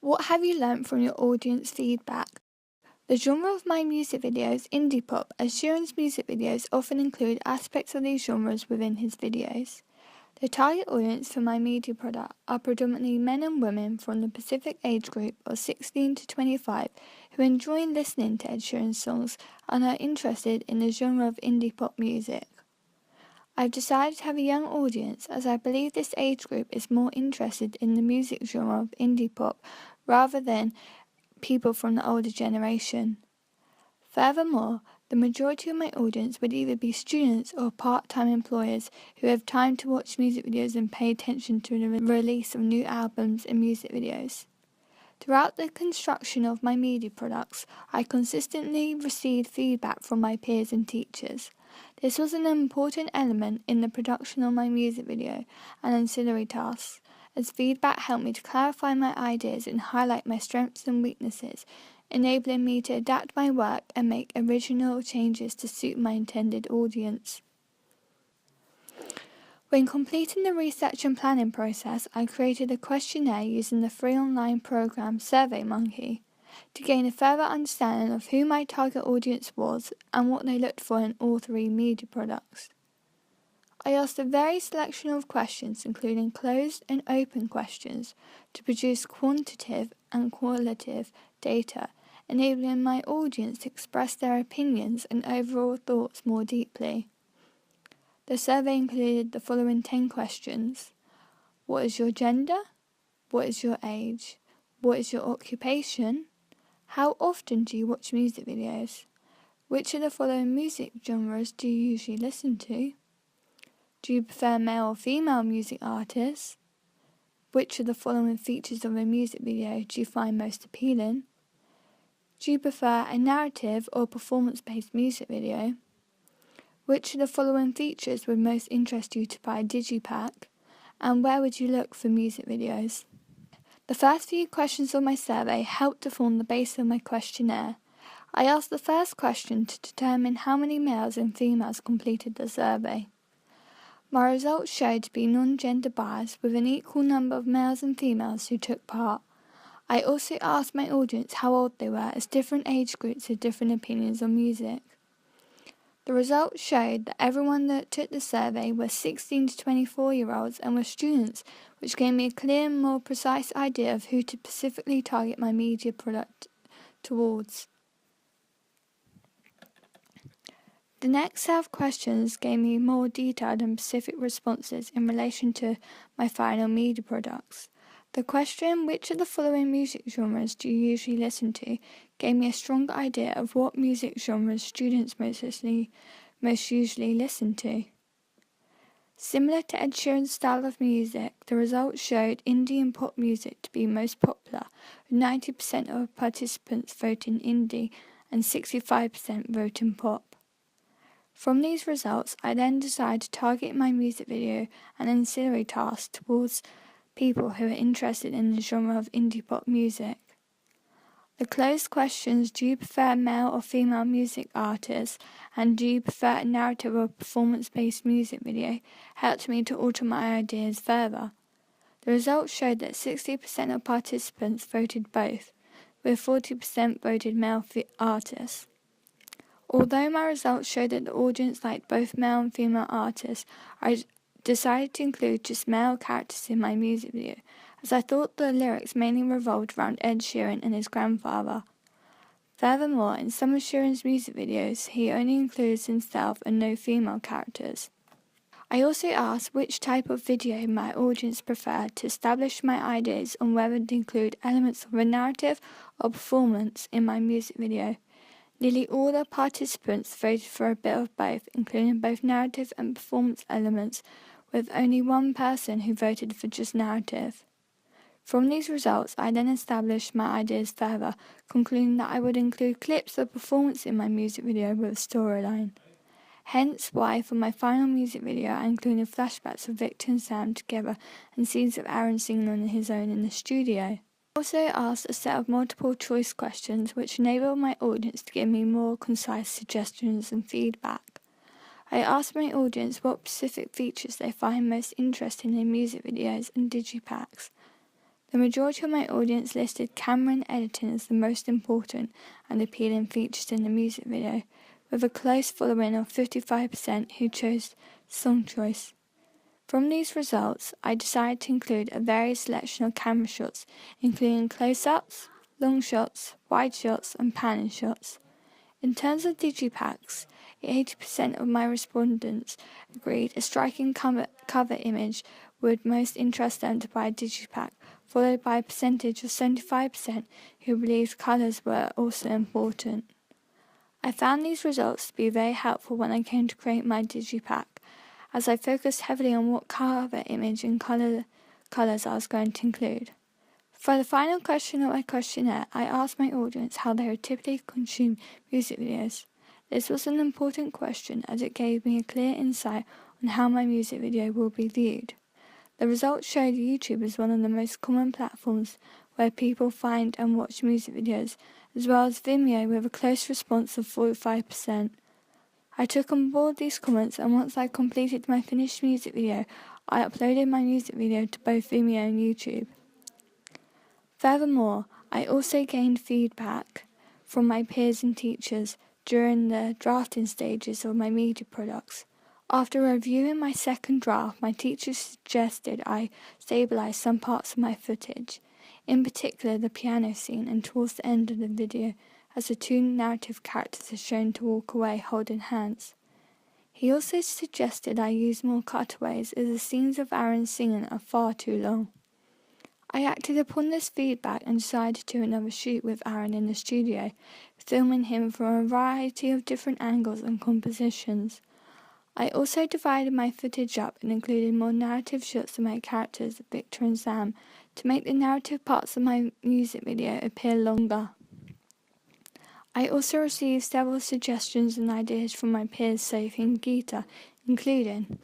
What have you learnt from your audience feedback? The genre of my music videos, indie pop, as Sheeran's music videos often include aspects of these genres within his videos. The target audience for my media product are predominantly men and women from the Pacific age group of 16 to 25 who enjoy listening to Ed Sheeran's songs and are interested in the genre of indie pop music. I've decided to have a young audience as I believe this age group is more interested in the music genre of indie pop rather than people from the older generation. Furthermore, the majority of my audience would either be students or part-time employers who have time to watch music videos and pay attention to the release of new albums and music videos. Throughout the construction of my media products, I consistently received feedback from my peers and teachers. This was an important element in the production of my music video and ancillary tasks, as feedback helped me to clarify my ideas and highlight my strengths and weaknesses, enabling me to adapt my work and make original changes to suit my intended audience. When completing the research and planning process, I created a questionnaire using the free online program SurveyMonkey to gain a further understanding of who my target audience was and what they looked for in all three media products. I asked a varied selection of questions, including closed and open questions, to produce quantitative and qualitative data, enabling my audience to express their opinions and overall thoughts more deeply. The survey included the following 10 questions. What is your gender? What is your age? What is your occupation? How often do you watch music videos? Which of the following music genres do you usually listen to? Do you prefer male or female music artists? Which of the following features of a music video do you find most appealing? Do you prefer a narrative or performance-based music video? Which of the following features would most interest you to buy a digipack? And where would you look for music videos? The first few questions of my survey helped to form the base of my questionnaire. I asked the first question to determine how many males and females completed the survey. My results showed to be non-gender biased with an equal number of males and females who took part. I also asked my audience how old they were, as different age groups had different opinions on music. The results showed that everyone that took the survey were 16 to 24-year-olds and were students, which gave me a clear and more precise idea of who to specifically target my media product towards. The next set of questions gave me more detailed and specific responses in relation to my final media products. The question, which of the following music genres do you usually listen to, gave me a stronger idea of what music genres students most usually listen to. Similar to Ed Sheeran's style of music, the results showed indie and pop music to be most popular, with 90% of participants voting indie and 65% voting pop. From these results, I then decided to target my music video and ancillary tasks towards people who are interested in the genre of indie pop music. The closed questions, do you prefer male or female music artists, and do you prefer a narrative or performance-based music video, helped me to alter my ideas further. The results showed that 60% of participants voted both, with 40% voted male artists. Although my results showed that the audience liked both male and female artists, I decided to include just male characters in my music video, as I thought the lyrics mainly revolved around Ed Sheeran and his grandfather. Furthermore, in some of Sheeran's music videos, he only includes himself and no female characters. I also asked which type of video my audience preferred to establish my ideas on whether to include elements of a narrative or performance in my music video. Nearly all the participants voted for a bit of both, including both narrative and performance elements, with only one person who voted for just narrative. From these results, I then established my ideas further, concluding that I would include clips of performance in my music video with a storyline. Hence why, for my final music video, I included flashbacks of Victor and Sam together and scenes of Aaron singing on his own in the studio. I also asked a set of multiple choice questions which enabled my audience to give me more concise suggestions and feedback. I asked my audience what specific features they find most interesting in music videos and digipacks. The majority of my audience listed camera and editing as the most important and appealing features in the music video, with a close following of 55% who chose song choice. From these results, I decided to include a varied selection of camera shots, including close-ups, long shots, wide shots, and panning shots. In terms of digipacks, 80% of my respondents agreed a striking cover image would most interest them to buy a digipack, followed by a percentage of 75% who believed colours were also important. I found these results to be very helpful when I came to create my digipack, as I focused heavily on what cover image and colours I was going to include. For the final question of my questionnaire, I asked my audience how they would typically consume music videos. This was an important question as it gave me a clear insight on how my music video will be viewed. The results showed YouTube is one of the most common platforms where people find and watch music videos, as well as Vimeo with a close response of 45%. I took on board these comments, and once I completed my finished music video, I uploaded my music video to both Vimeo and YouTube. Furthermore, I also gained feedback from my peers and teachers during the drafting stages of my media products. After reviewing my second draft, my teacher suggested I stabilise some parts of my footage, in particular the piano scene and towards the end of the video, as the two narrative characters are shown to walk away holding hands. He also suggested I use more cutaways as the scenes of Aaron singing are far too long. I acted upon this feedback and decided to do another shoot with Aaron in the studio, filming him from a variety of different angles and compositions. I also divided my footage up and included more narrative shots of my characters, Victor and Sam, to make the narrative parts of my music video appear longer. I also received several suggestions and ideas from my peers Sophie and Geeta, including...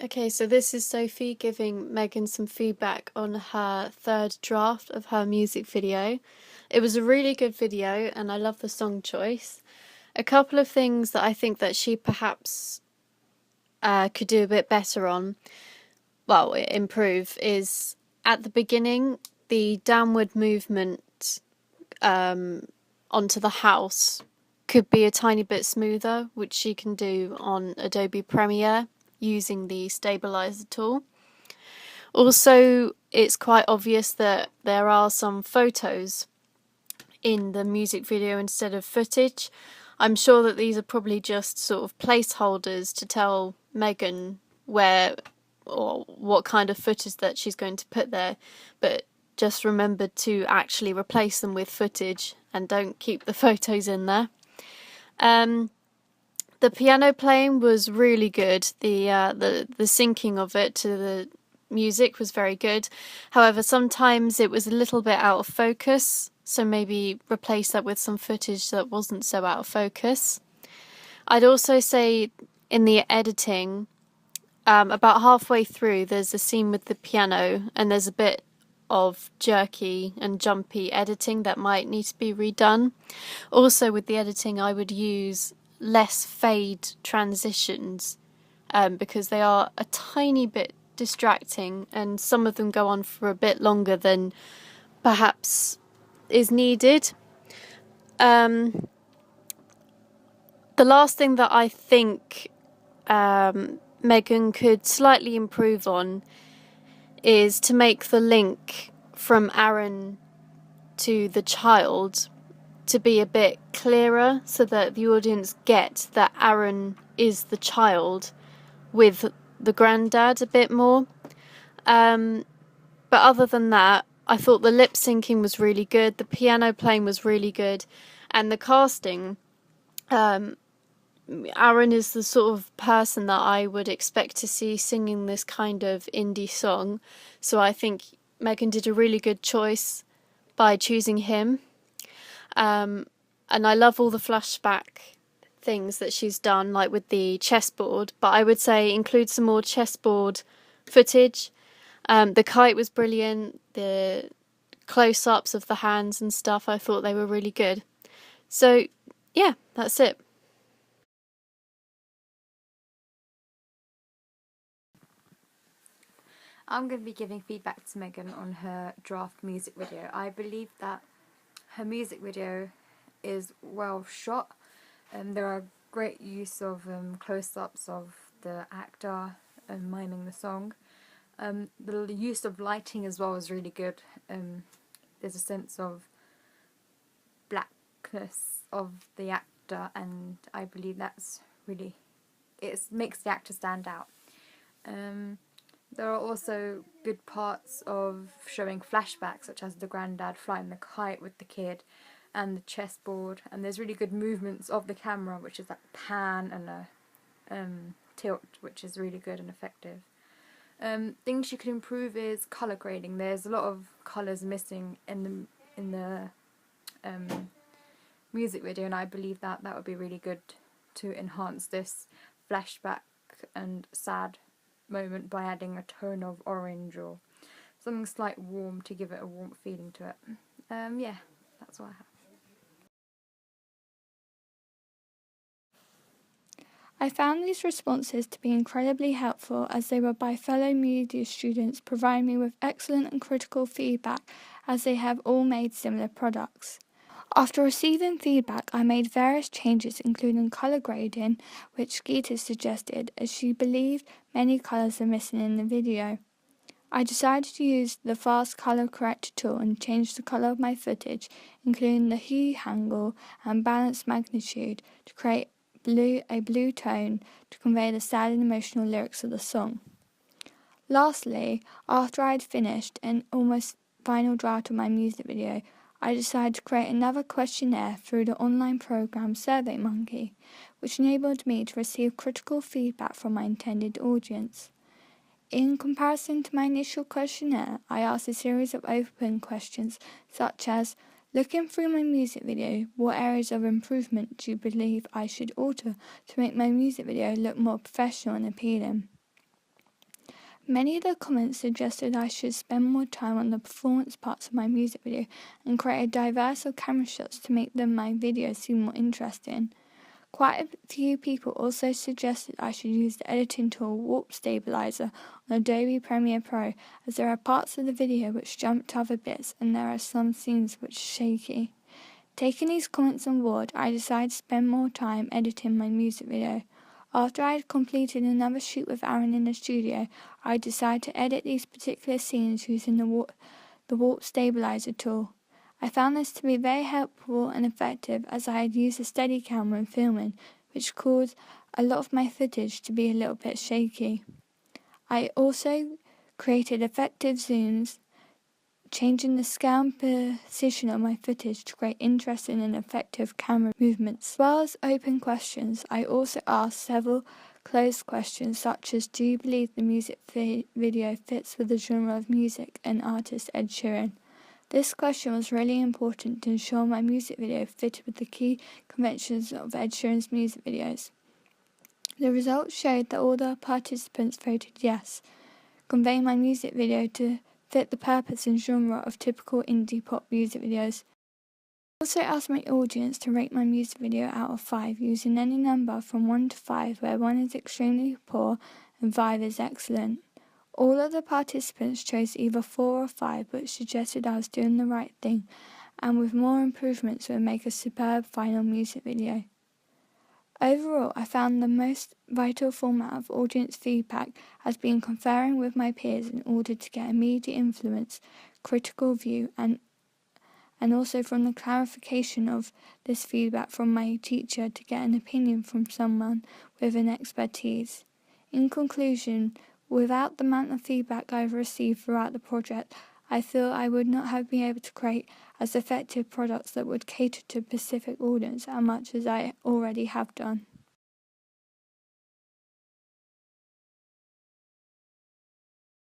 Okay, so this is Sophie giving Megan some feedback on her third draft of her music video. It was a really good video and I love the song choice. A couple of things that I think that she perhaps could do a bit better on, improve, is at the beginning, the downward movement onto the house could be a tiny bit smoother, which she can do on Adobe Premiere using the stabilizer tool. Also, it's quite obvious that there are some photos in the music video instead of footage. I'm sure that these are probably just sort of placeholders to tell Megan where or what kind of footage that she's going to put there, but just remember to actually replace them with footage and don't keep the photos in there. The piano playing was really good. The syncing of it to the music was very good. However, sometimes it was a little bit out of focus, so maybe replace that with some footage that wasn't so out of focus. I'd also say in the editing, about halfway through there's a scene with the piano and there's a bit of jerky and jumpy editing that might need to be redone. Also with the editing, I would use less fade transitions because they are a tiny bit distracting and some of them go on for a bit longer than perhaps is needed. The last thing that I think Megan could slightly improve on is to make the link from Aaron to the child to be a bit clearer so that the audience get that Aaron is the child with the granddad a bit more. But other than that, I thought the lip syncing was really good, the piano playing was really good, and the casting, Aaron is the sort of person that I would expect to see singing this kind of indie song, so I think Megan did a really good choice by choosing him. And I love all the flashback things that she's done, like with the chessboard, but I would say include some more chessboard footage. The kite was brilliant, the close-ups of the hands and stuff, I thought they were really good. So yeah, that's it. I'm going to be giving feedback to Megan on her draft music video. I believe that her music video is well shot. There are great use of close-ups of the actor miming the song. The use of lighting as well is really good. There's a sense of blackness of the actor, and I believe that's really, it makes the actor stand out. There are also good parts of showing flashbacks, such as the granddad flying the kite with the kid and the chessboard, and there's really good movements of the camera, which is like pan and a tilt, which is really good and effective. Things you could improve is colour grading. There's a lot of colours missing in the music video, and I believe that would be really good to enhance this flashback and sad moment by adding a tone of orange or something slight warm to give it a warm feeling to it. Yeah, that's what I have. I found these responses to be incredibly helpful, as they were by fellow media students providing me with excellent and critical feedback, as they have all made similar products. After receiving feedback, I made various changes, including colour grading, which Geeta suggested, as she believed many colours are missing in the video. I decided to use the fast colour corrector tool and change the colour of my footage, including the hue angle and balance magnitude, to create a blue tone to convey the sad and emotional lyrics of the song. Lastly, after I had finished an almost final draft of my music video, I decided to create another questionnaire through the online program SurveyMonkey, which enabled me to receive critical feedback from my intended audience. In comparison to my initial questionnaire, I asked a series of open questions such as, looking through my music video, what areas of improvement do you believe I should alter to make my music video look more professional and appealing? Many of the comments suggested I should spend more time on the performance parts of my music video and create a diverse of camera shots to make my video seem more interesting. Quite a few people also suggested I should use the editing tool Warp Stabilizer on Adobe Premiere Pro, as there are parts of the video which jump to other bits and there are some scenes which are shaky. Taking these comments on board, I decided to spend more time editing my music video. After I had completed another shoot with Aaron in the studio, I decided to edit these particular scenes using the Warp Stabilizer tool. I found this to be very helpful and effective, as I had used a Steadicam when filming, which caused a lot of my footage to be a little bit shaky. I also created effective zooms, changing the scale and position of my footage to create interesting and effective camera movements. As well as open questions, I also asked several closed questions, such as, do you believe the music video fits with the genre of music and artist Ed Sheeran? This question was really important to ensure my music video fitted with the key conventions of Ed Sheeran's music videos. The results showed that all the participants voted yes, conveying my music video to fit the purpose and genre of typical indie pop music videos. I also asked my audience to rate my music video out of 5, using any number from 1 to 5, where 1 is extremely poor and 5 is excellent. All of the participants chose either 4 or 5, which suggested I was doing the right thing, and with more improvements would make a superb final music video. Overall, I found the most vital format of audience feedback has been conferring with my peers in order to get immediate influence, critical view, and also from the clarification of this feedback from my teacher to get an opinion from someone with an expertise. In conclusion, without the amount of feedback I've received throughout the project, I feel I would not have been able to create as effective products that would cater to a specific audience as much as I already have done.